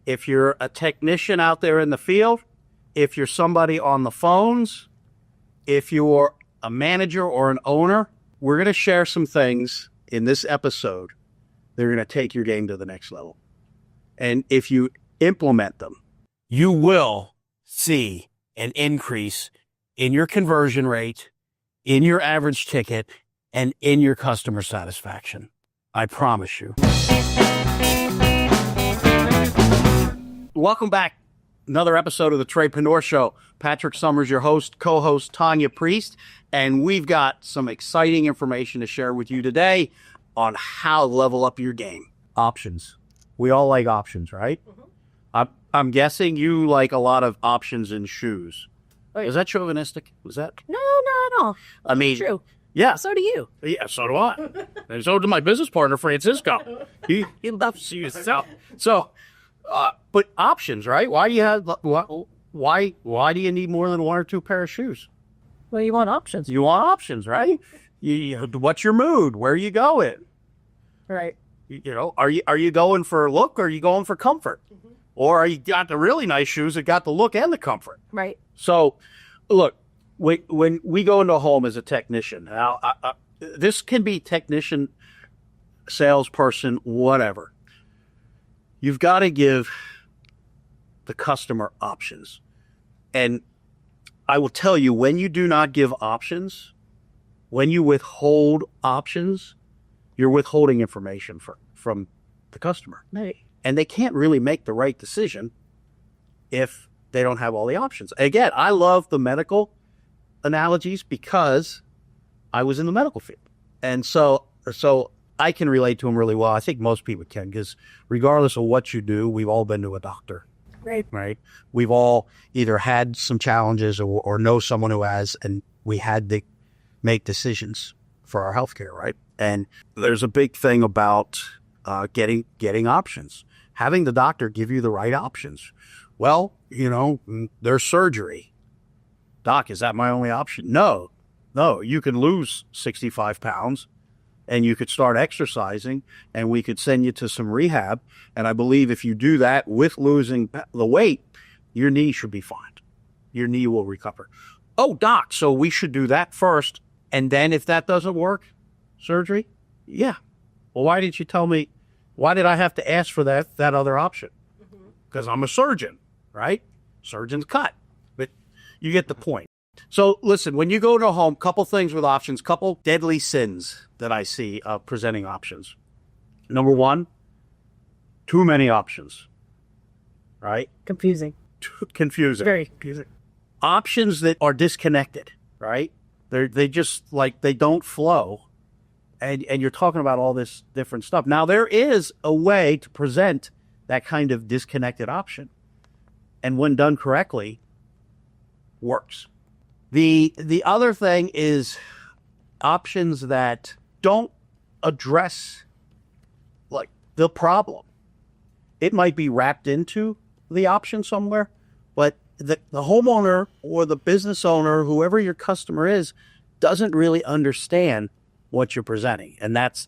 if you're a technician out there in the field, if you're somebody on the phones, if you're a manager or an owner, we're going to share some things in this episode that are going to take your game to the next level. And if you implement them, you will see an increase in your conversion rate, in your average ticket, and in your customer satisfaction. I promise you. Welcome back. Another episode of the Tradepreneur Show. Patrick Summers, your host, co-host Tanya Priest, and we've got some exciting information to share with you today on how to level up your game. Options. We all like options, right? Mm-hmm. I'm guessing you like a lot of options in shoes. Oh, yeah. Is that chauvinistic? Was that? No, not at all. I mean, true. Yeah. So do you. Yeah, so do I. And so did my business partner, Francisco. He loves you. So, but options, right? Why do you have? Why do you need more than one or two pair of shoes? Well, you want options. You want options, right? What's your mood? Where are you going? Right. You know, are you going for look or are you going for comfort? Mm-hmm. Or are you got the really nice shoes that got the look and the comfort? Right. So, look, when we go into a home as a technician, now this can be technician, salesperson, whatever. You've got to give the customer options. And I will tell you, when you do not give options, when you withhold options, you're withholding information from the customer. Right. And they can't really make the right decision if they don't have all the options. Again, I love the medical analogies because I was in the medical field. And so I can relate to them really well. I think most people can, because regardless of what you do, we've all been to a doctor. Right. We've all either had some challenges or know someone who has, and we had to make decisions for our healthcare, right? And there's a big thing about getting options, having the doctor give you the right options. Well, you know, there's surgery. Doc, is that my only option? No, you can lose 65 pounds and you could start exercising and we could send you to some rehab. And I believe if you do that with losing the weight, your knee should be fine. Your knee will recover. Oh, doc, so we should do that first. And then if that doesn't work, surgery? Yeah. Well, why didn't you tell me? Why did I have to ask for that other option? Because I'm a surgeon, right? Surgeons cut. But you get the point. So listen, when you go to a home, couple things with options, couple deadly sins that I see of presenting options. Number one, too many options, right? Confusing. Confusing. Very confusing. Options that are disconnected, right? They just like, they don't flow. And you're talking about all this different stuff. Now, there is a way to present that kind of disconnected option. And when done correctly, works. The other thing is options that don't address like the problem. It might be wrapped into the option somewhere, but the homeowner or the business owner, whoever your customer is, doesn't really understand what you're presenting. And that's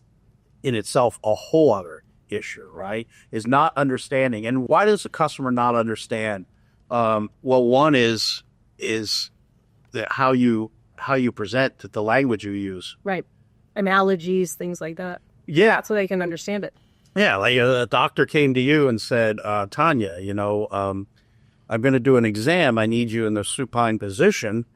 in itself a whole other issue, right? Is not understanding. And why does the customer not understand? Well, one is that how you present, the language you use. Right. Analogies, things like that. Yeah. So they can understand it. Yeah. Like a doctor came to you and said, Tanya, you know, I'm going to do an exam. I need you in the supine position.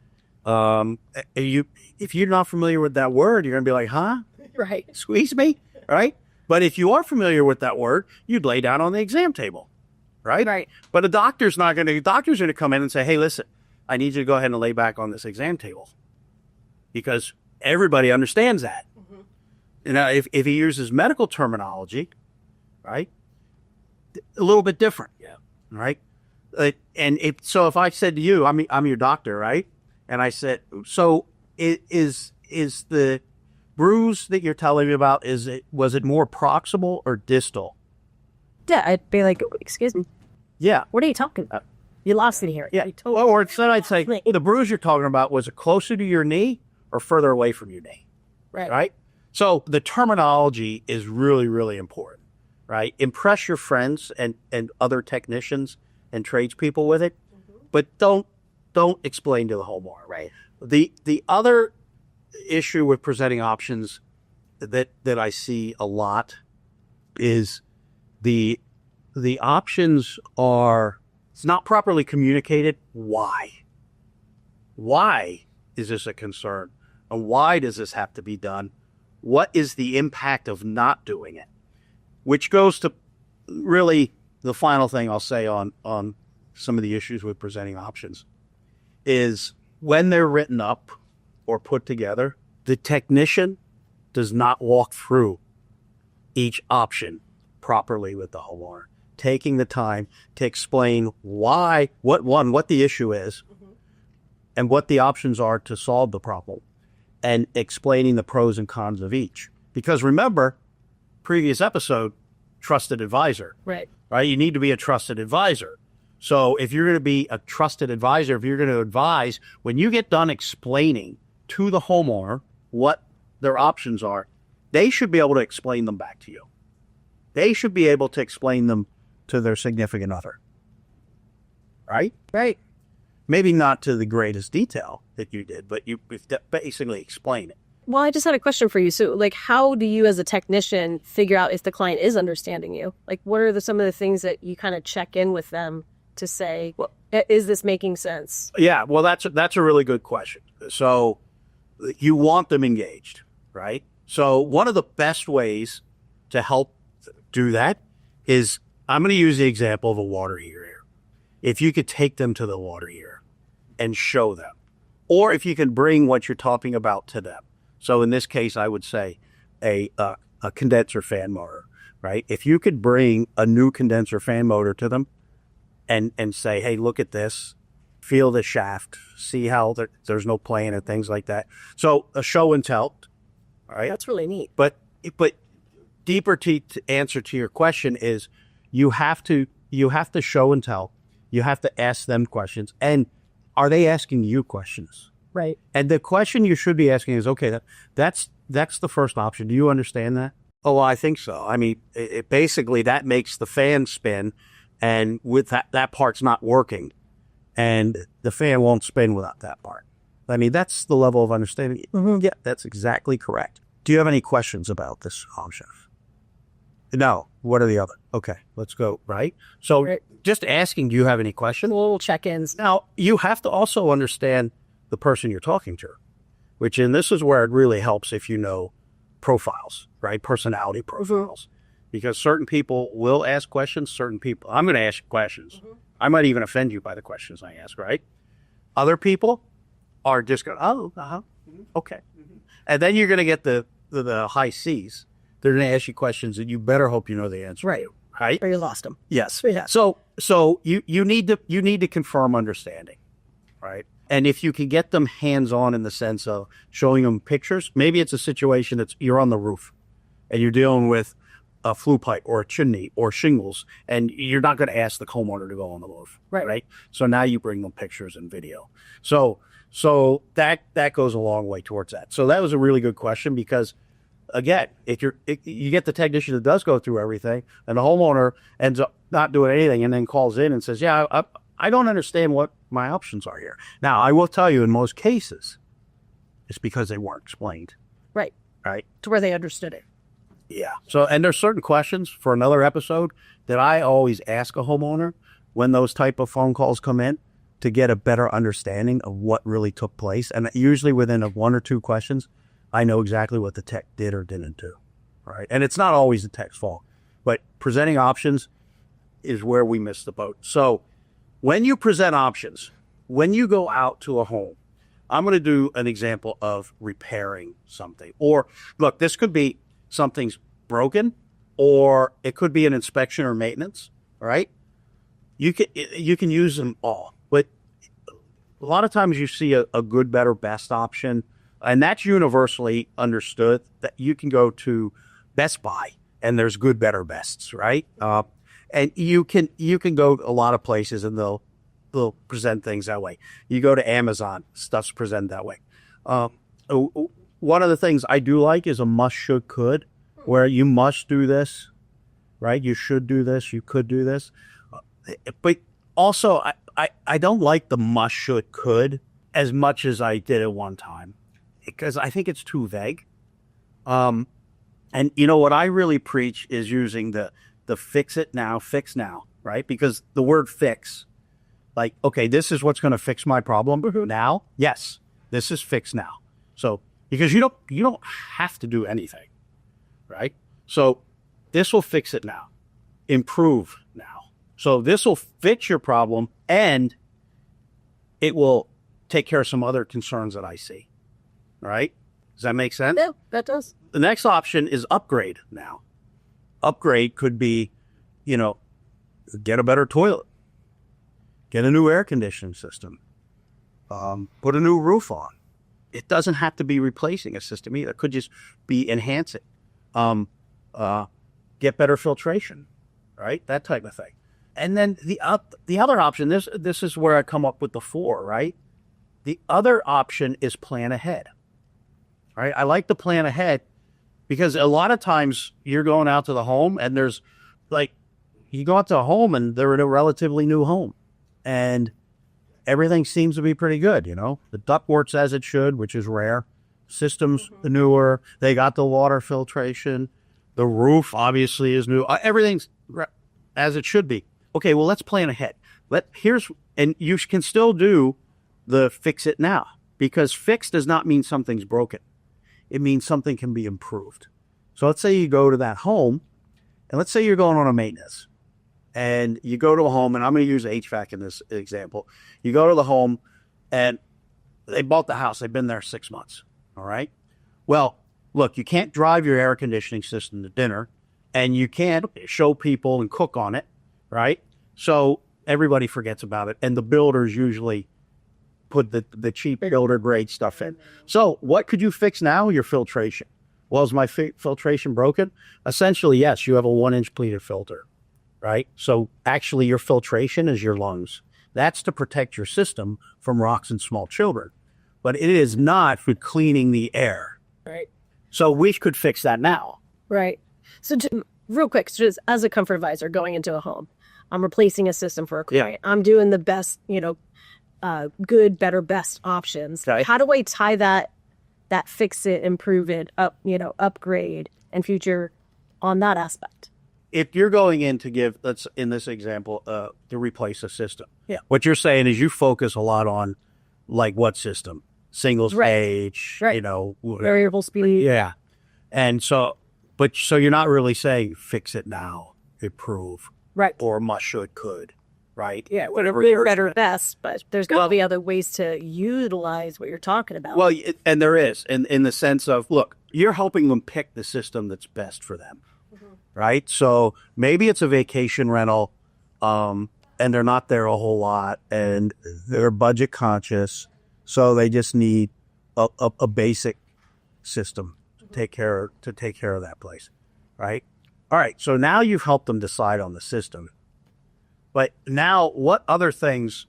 If you're not familiar with that word, you're going to be like, huh? Right. Squeeze me, right? But if you are familiar with that word, you'd lay down on the exam table, right? Right. But a doctor's going to come in and say, hey, listen, I need you to go ahead and lay back on this exam table, because everybody understands that. Mm-hmm. Now, if he uses medical terminology, right, a little bit different, yeah, right? So if I said to you, I'm your doctor, right? And I said, so is the bruise that you're telling me about, was it more proximal or distal? Yeah, I'd be like, excuse me. Yeah. What are you talking about? You lost it here. Yeah. Or instead I'd say, the bruise you're talking about, was it closer to your knee or further away from your knee? Right. Right? So the terminology is really, really important. right? Impress your friends and other technicians and tradespeople with it, but don't explain to the homeowner. Right. The other issue with presenting options that I see a lot is the options are, it's not properly communicated. Why is this a concern? And why does this have to be done? What is the impact of not doing it? Which goes to really the final thing I'll say on some of the issues with presenting options is when they're written up or put together, the technician does not walk through each option properly with the homeowner, taking the time to explain what the issue is and what the options are to solve the problem, and explaining the pros and cons of each. Because remember, previous episode, trusted advisor. Right. You need to be a trusted advisor. So if you're going to be a trusted advisor, if you're going to advise, when you get done explaining to the homeowner what their options are, they should be able to explain them back to you. They should be able to explain them to their significant other. Right? Right. Maybe not to the greatest detail that you did, but you basically explain it. Well, I just had a question for you. So, like, how do you as a technician figure out if the client is understanding you? Like, what are some of the things that you kind of check in with them to say, well, is this making sense? Yeah, well, that's a really good question. So you want them engaged, right? So one of the best ways to help do that is, I'm going to use the example of a water heater here. If you could take them to the water heater and show them, or if you can bring what you're talking about to them. So in this case, I would say a condenser fan motor, right? If you could bring a new condenser fan motor to them and say, hey, look at this, feel the shaft, see how there's no play in it, things like that. So a show and tell, all right? That's really neat. But deeper to answer to your question is you have to show and tell. You have to ask them questions. And are they asking you questions? Right. And the question you should be asking is, okay, that's the first option. Do you understand that? Oh, well, I think so. I mean, it basically that makes the fan spin, and with that part's not working, and the fan won't spin without that part. I mean, that's the level of understanding. Mm-hmm. Yeah, that's exactly correct. Do you have any questions about this option? No. What are the other? Okay, let's go, right? So Right. Just asking, do you have any questions? Little check-ins. Now, you have to also understand the person you're talking to, and this is where it really helps if you know profiles, right? Personality profiles. Because certain people will ask questions, certain people, I'm going to ask you questions. Mm-hmm. I might even offend you by the questions I ask, right? Other people are just going, okay. Mm-hmm. And then you're going to get the high C's. They're going to ask you questions that you better hope you know the answer. Right. Right? Or you lost them. Yes. Yeah. So you need to confirm understanding, right? And if you can get them hands-on in the sense of showing them pictures, maybe it's a situation that's you're on the roof and you're dealing with a flue pipe or a chimney or shingles, and you're not going to ask the homeowner to go on the roof, right? So now you bring them pictures and video. So that goes a long way towards that. So that was a really good question because, again, if you get the technician that does go through everything, and the homeowner ends up not doing anything, and then calls in and says, "Yeah, I don't understand what my options are here." Now, I will tell you, in most cases, it's because they weren't explained. Right. Right. To where they understood it. Yeah. So, and there's certain questions for another episode that I always ask a homeowner when those type of phone calls come in to get a better understanding of what really took place. And usually within one or two questions, I know exactly what the tech did or didn't do. Right. And it's not always the tech's fault, but presenting options is where we miss the boat. So when you present options, when you go out to a home, I'm going to do an example of repairing something. Or look, this could be something's broken, or it could be an inspection or maintenance, right? You can use them all. But a lot of times you see a good, better, best option, and that's universally understood that you can go to Best Buy and there's good, better, bests, right? And you can go a lot of places and they'll present things that way. You go to Amazon, stuff's presented that way. One of the things I do like is a must, should, could, where you must do this right? You should do this. You could do this. But also, I don't like the must, should, could as much as I did at one time, because I think it's too vague. And what I really preach is using the fix it now, fix now, right? Because the word fix, like, okay, this is what's going to fix my problem now. Yes, this is fix now. So, because you don't have to do anything, right? So this will fix it now, improve now. So this will fix your problem, and it will take care of some other concerns that I see. All right? Does that make sense? Yeah, that does. The next option is upgrade now. Upgrade could be, get a better toilet, get a new air conditioning system, put a new roof on. It doesn't have to be replacing a system either. It could just be enhancing. Get better filtration, right? That type of thing. And then the other option, this is where I come up with the 4, right? The other option is plan ahead, right? I like to plan ahead because a lot of times you're going out to the home and there's you go out to a home and they're in a relatively new home and everything seems to be pretty good, The ductwork's as it should, which is rare. Systems newer. They got the water filtration. The roof obviously is new. Everything's as it should be. Okay, well, let's plan ahead. And you can still do the fix it now, because fix does not mean something's broken. It means something can be improved. So let's say you go to that home, and let's say you're going on a maintenance, and you go to a home, and I'm going to use HVAC in this example. You go to the home, and they bought the house. They've been there 6 months, all right? Well, look, you can't drive your air conditioning system to dinner, and you can't show people and cook on it, right? So everybody forgets about it, and the builders usually put the cheap builder grade stuff in. So what could you fix now? Your filtration. Well, is my filtration broken? Essentially, yes, you have a 1-inch pleated filter, right? So actually your filtration is your lungs. That's to protect your system from rocks and small children. But it is not for cleaning the air. Right. So we could fix that now. Right. So real quick, just as a comfort advisor going into a home, I'm replacing a system for a client. Yeah. I'm doing the best, good, better, best options. Okay. How do I tie that fix it, improve it, upgrade and future on that aspect? If you're going in to give, let's in this example, to replace a system. Yeah. What you're saying is you focus a lot on what system? Single stage, right. Variable speed. Yeah. And so you're not really saying fix it now, improve. Right. Or must, should, could, right? Yeah, whatever. Better, best, but there's got to be other ways to utilize what you're talking about. Well, and there is, in the sense of, look, you're helping them pick the system that's best for them, right? So maybe it's a vacation rental, and they're not there a whole lot, and they're budget conscious, so they just need a basic system to take care of that place, right? All right, so now you've helped them decide on the system. But now what other things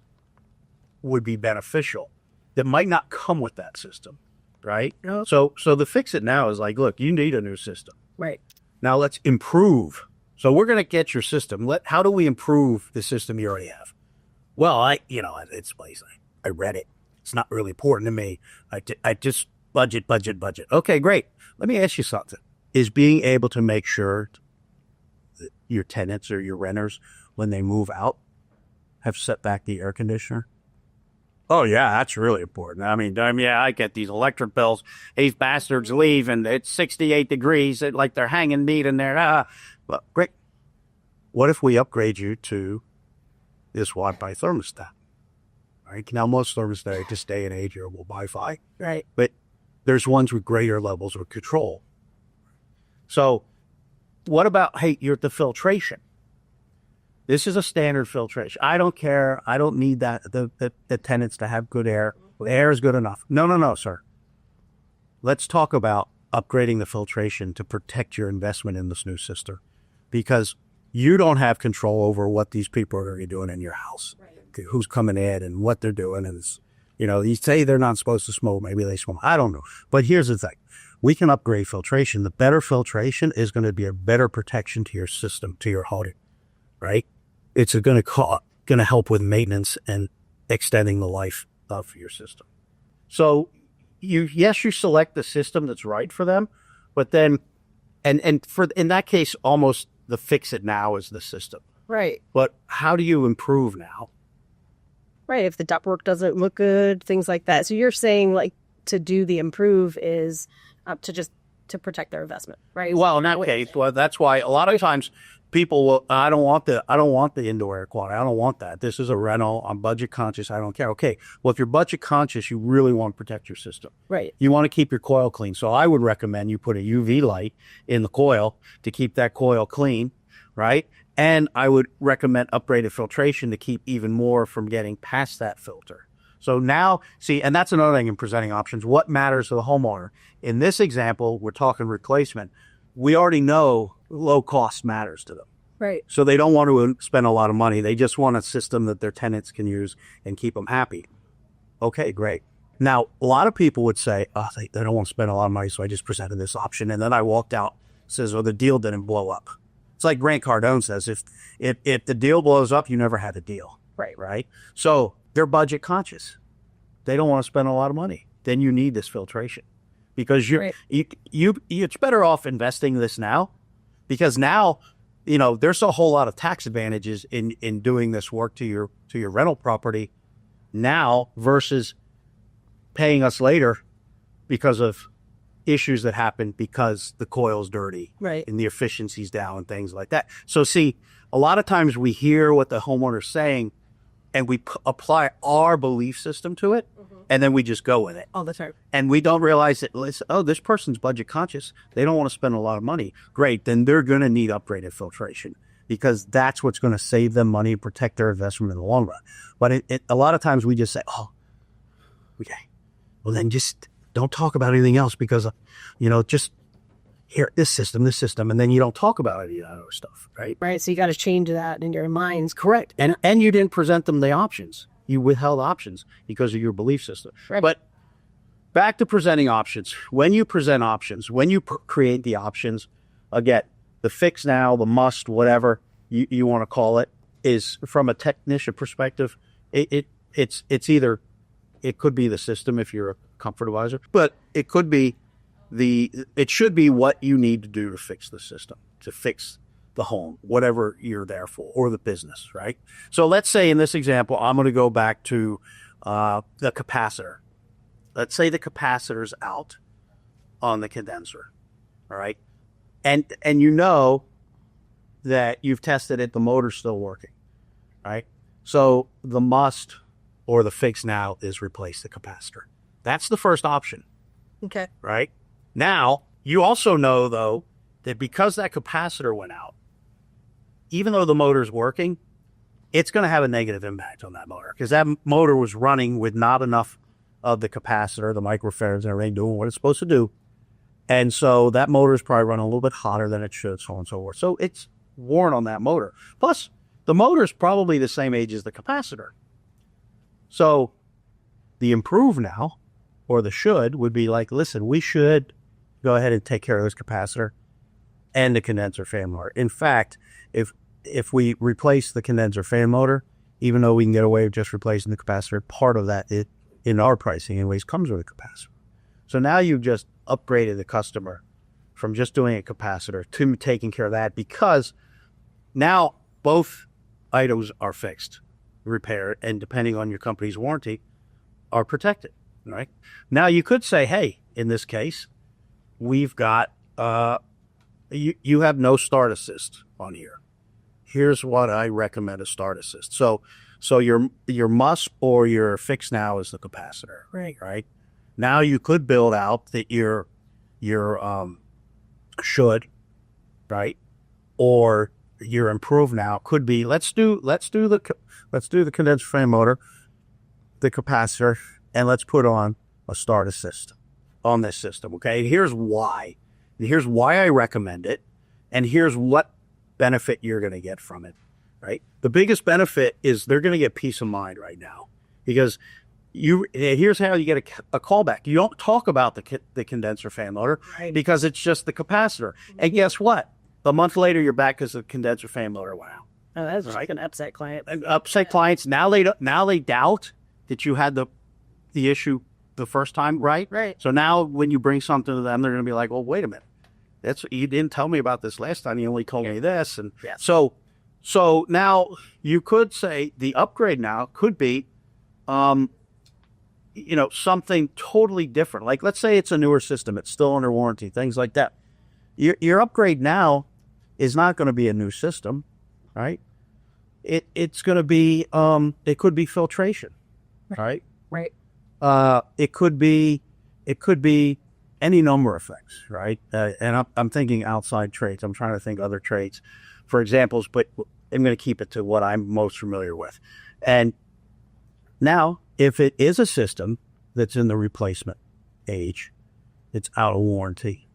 would be beneficial that might not come with that system, right? No. So the fix it now is look, you need a new system. Right. Now let's improve. So we're going to get your system. How do we improve the system you already have? Well, I read it. It's not really important to me. I just budget. Okay, great. Let me ask you something. Is being able to make sure your tenants or your renters, when they move out, have set back the air conditioner? Oh, yeah, that's really important. I mean, I get these electric bills. These bastards leave, and it's 68 degrees. They're hanging meat in there. Well, great. What if we upgrade you to this Wi-Fi thermostat? Right? Now, most thermostats, this day and age, are Wi-Fi. Right. But there's ones with greater levels of control. So what about, the filtration? This is a standard filtration. I don't care. I don't need that the tenants to have good air. The air is good enough. No, sir. Let's talk about upgrading the filtration to protect your investment in this new system, because you don't have control over what these people are going to be doing in your house, right. Who's coming in and what they're doing. And you say they're not supposed to smoke. Maybe they smoke. I don't know. But here's the thing. we can upgrade filtration. The better filtration is going to be a better protection to your system, to your home, right? It's going to help with maintenance and extending the life of your system. So you select the system that's right for them, but then, and for, in that case, almost the fix it now is the system. Right. But how do you improve now? Right. If the ductwork doesn't look good, things like that. So you're saying like to do the improve is to protect their investment, right? Well, in that case, that's why a lot of times people will, I don't want the indoor air quality. I don't want that. This is a rental. I'm budget conscious. I don't care. Okay. Well, if you're budget conscious, you really want to protect your system. Right. You want to keep your coil clean. So I would recommend you put a UV light in the coil to keep that coil clean, right? And I would recommend upgraded filtration to keep even more from getting past that filter. So now, see, and that's another thing in presenting options. What matters to the homeowner? In this example, we're talking replacement. We already know low cost matters to them. Right. So they don't want to spend a lot of money. They just want a system that their tenants can use and keep them happy. Okay, great. Now, a lot of people would say, oh, they don't want to spend a lot of money, so I just presented this option. And then I walked out, says, oh, the deal didn't blow up. It's like Grant Cardone says, if the deal blows up, you never had a deal. Right? So they're budget conscious. They don't want to spend a lot of money. Then you need this filtration because it's better off investing this now, because now, there's a whole lot of tax advantages in doing this work to your rental property now versus paying us later because of issues that happen because the coil's dirty, right, and the efficiency's down and things like that. So see, a lot of times we hear what the homeowner's saying and we apply our belief system to it, and then we just go with it. Oh, that's right. And we don't realize that, this person's budget conscious. They don't want to spend a lot of money. Great, then they're going to need upgraded filtration because that's what's going to save them money and protect their investment in the long run. But a lot of times we just say, oh, okay, well then just don't talk about anything else because, just here, this system, and then you don't talk about any of that other stuff, right? Right, so you got to change that in your minds. Correct. And you didn't present them the options. You withheld options because of your belief system. Right. But back to presenting options. When you present options, when you create the options, again, the fix now, the must, whatever you want to call it, is from a technician perspective, it's either, it could be the system if you're a comfort advisor, but it could be it should be what you need to do to fix the system, to fix the home, whatever you're there for, or the business, right? So let's say in this example, I'm going to go back to the capacitor. Let's say the capacitor's out on the condenser, all right? And you know that you've tested it, the motor's still working, right? So the must or the fix now is replace the capacitor. That's the first option. Okay. Right? Now, you also know, though, that because that capacitor went out, even though the motor's working, it's going to have a negative impact on that motor because that motor was running with not enough of the capacitor, the microfarads and everything doing what it's supposed to do. And so that motor is probably running a little bit hotter than it should, so on and so forth. So it's worn on that motor. Plus, the motor is probably the same age as the capacitor. So the improve now, or the should, would be like, listen, we should go ahead and take care of this capacitor and the condenser fan motor. In fact, if we replace the condenser fan motor, even though we can get away with just replacing the capacitor, part of that, in our pricing anyways, comes with a capacitor. So now you've just upgraded the customer from just doing a capacitor to taking care of that, because now both items are fixed, repaired, and depending on your company's warranty, are protected, right? Now you could say, hey, in this case, we've got, you have no start assist on here. Here's what I recommend a start assist. So your must or your fix now is the capacitor, right? Now you could build out that your should, right? Or your improve now could be, let's do the condenser fan motor, the capacitor, and let's put on a start assist on this system. Okay, here's why. Here's why I recommend it, and here's what benefit you're going to get from it. Right? The biggest benefit is they're going to get peace of mind right now, because here's how you get a callback. You don't talk about the condenser fan motor because it's just the capacitor. And guess what? A month later, you're back because the condenser fan motor went out. Oh, that's just an upset client. And upset clients. Now they doubt that you had the issue the first time, right? Right. So now when you bring something to them, they're going to be like, well, wait a minute. You didn't tell me about this last time. You only told me this. And so now you could say the upgrade now could be, something totally different. Like, let's say it's a newer system. It's still under warranty, things like that. Your upgrade now is not going to be a new system, right? It's going to be, it could be filtration, right? Right. It could be any number of things, right? And I'm thinking outside trades. I'm trying to think other trades for examples, but I'm going to keep it to what I'm most familiar with. And now, if it is a system that's in the replacement age, it's out of warranty,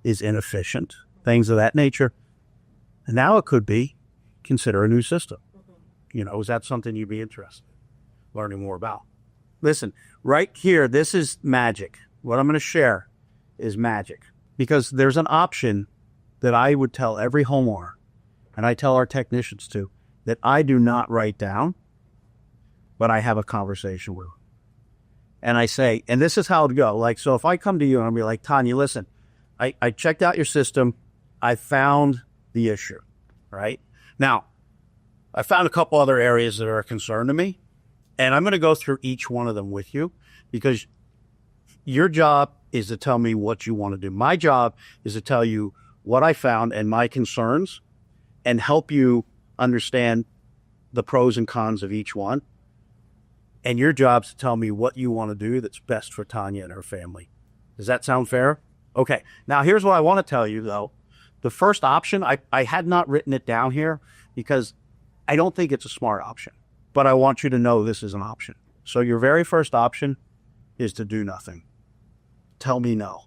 is inefficient, things of that nature, and now it could be consider a new system. Is that something you'd be interested in learning more about? Listen, right here, this is magic. What I'm going to share is magic because there's an option that I would tell every homeowner, and I tell our technicians too, that I do not write down, but I have a conversation with them. And I say, and this is how it go. Like, so if I come to you and I'll be like, Tanya, listen, I checked out your system. I found the issue, right? Now, I found a couple other areas that are a concern to me, and I'm going to go through each one of them with you because your job is to tell me what you want to do. My job is to tell you what I found and my concerns and help you understand the pros and cons of each one. And your job is to tell me what you want to do that's best for Tanya and her family. Does that sound fair? Okay. Now, here's what I want to tell you, though. The first option, I had not written it down here because I don't think it's a smart option. But I want you to know this is an option. So your very first option is to do nothing. Tell me no.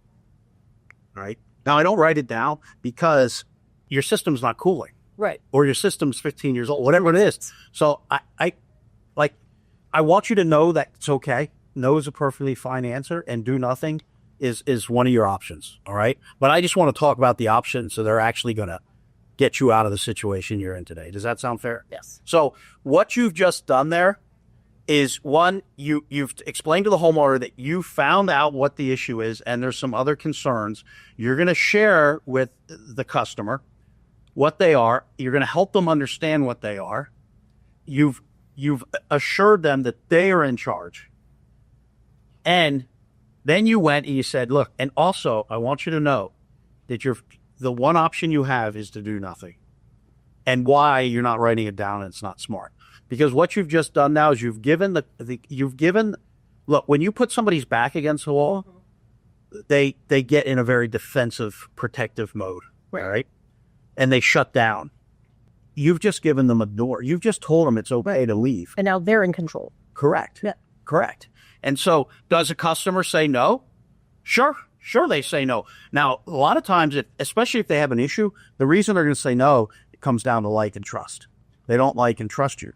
Right? Now, I don't write it down because your system's not cooling. Right. Or your system's 15 years old, whatever it is. So I want you to know that it's okay. No is a perfectly fine answer, and do nothing is one of your options, all right? But I just want to talk about the options so they're actually going to get you out of the situation you're in today. Does that sound fair? Yes. So what you've just done there is, one, you've explained to the homeowner that you found out what the issue is and there's some other concerns. You're going to share with the customer what they are. You're going to help them understand what they are. You've assured them that they are in charge. And then you went and you said, look, and also I want you to know that the one option you have is to do nothing. And why you're not writing it down and it's not smart. Because what you've just done now is you've given look, when you put somebody's back against the wall, they get in a very defensive, protective mode, right? And they shut down. You've just given them a door. You've just told them it's okay to leave. And now they're in control. Correct. Yeah. Correct. And so does a customer say no? Sure they say no. Now, a lot of times, especially if they have an issue, the reason they're going to say no, it comes down to like and trust. They don't like and trust you.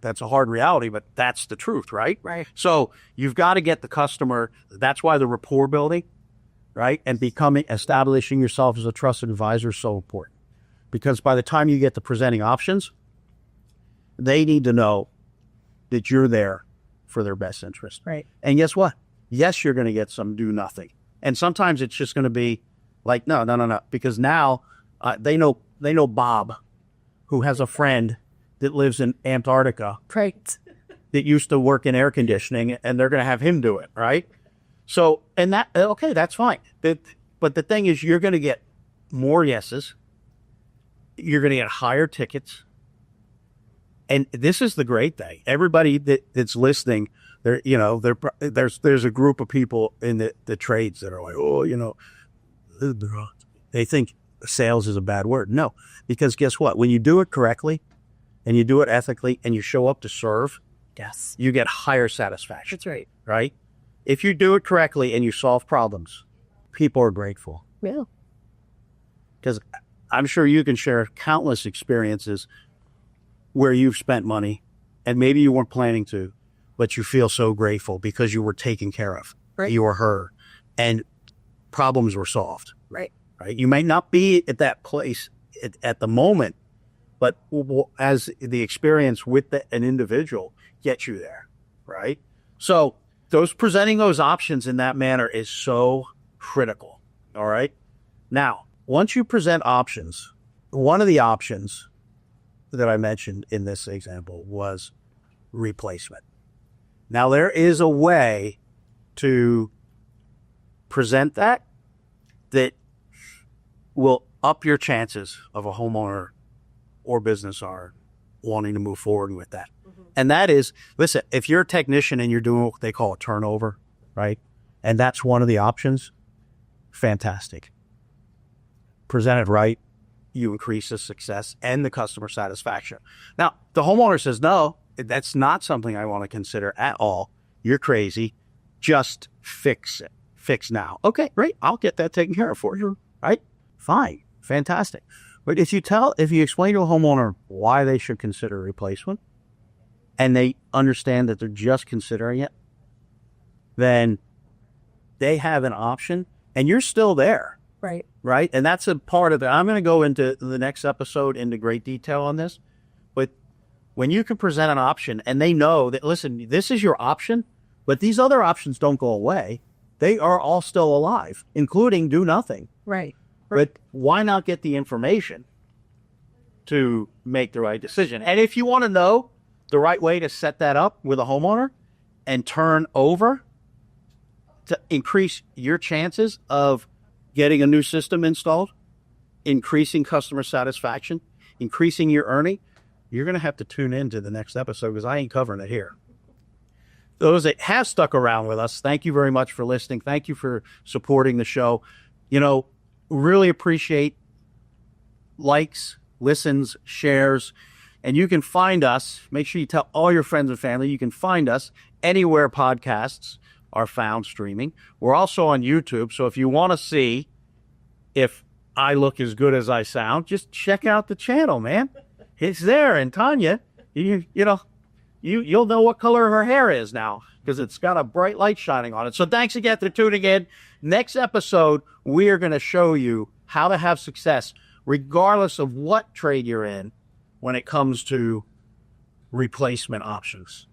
That's a hard reality, but that's the truth, right? Right. So you've got to get the customer. That's why the rapport building, right? And establishing yourself as a trusted advisor is so important. Because by the time you get to presenting options, they need to know that you're there for their best interest. Right. And guess what? Yes, you're going to get some do nothing. And sometimes it's just going to be like, no. Because now they know Bob, who has a friend that lives in Antarctica. Right. That used to work in air conditioning, and they're going to have him do it, right? So, and that's fine. But the thing is, you're going to get more yeses. You're going to get higher tickets. And this is the great thing. Everybody that's listening, there's a group of people in the trades that are like, they think sales is a bad word. No, because guess what? When you do it correctly and you do it ethically and you show up to serve, yes, you get higher satisfaction. That's right. Right? If you do it correctly and you solve problems, people are grateful. Yeah. Because I'm sure you can share countless experiences where you've spent money and maybe you weren't planning to, but you feel so grateful because you were taken care of. Right. You were heard, and problems were solved. Right. Right. You may not be at that place at the moment, but as the experience with an individual gets you there. Right. So presenting those options in that manner is so critical. All right. Now, once you present options, one of the options that I mentioned in this example was replacement. Now, there is a way to present that will up your chances of a homeowner or business owner wanting to move forward with that. Mm-hmm. And that is, listen, if you're a technician and you're doing what they call a turnover, right? And that's one of the options, fantastic. Present it right, you increase the success and the customer satisfaction. Now, the homeowner says, no, that's not something I want to consider at all. You're crazy. Just fix it. Fix now. Okay, great. I'll get that taken care of for you. Right? Fine. Fantastic. But if you explain to a homeowner why they should consider a replacement and they understand that they're just considering it, then they have an option and you're still there. Right. Right. And that's a part of it. I'm going to go into the next episode into great detail on this. But when you can present an option and they know that, listen, this is your option, but these other options don't go away. They are all still alive, including do nothing. Right. But why not get the information to make the right decision? And if you want to know the right way to set that up with a homeowner and turn over to increase your chances of getting a new system installed, increasing customer satisfaction, increasing your earning, you're going to have to tune in to the next episode because I ain't covering it here. Those that have stuck around with us, thank you very much for listening. Thank you for supporting the show. Really appreciate likes, listens, shares, and you can find us. Make sure you tell all your friends and family. You can find us anywhere podcasts are found streaming. We're also on YouTube, so if you want to see if I look as good as I sound, just check out the channel, man. It's there, and Tanya, you'll know what color her hair is now because it's got a bright light shining on it. So thanks again for tuning in. Next episode, we are going to show you how to have success regardless of what trade you're in when it comes to replacement options.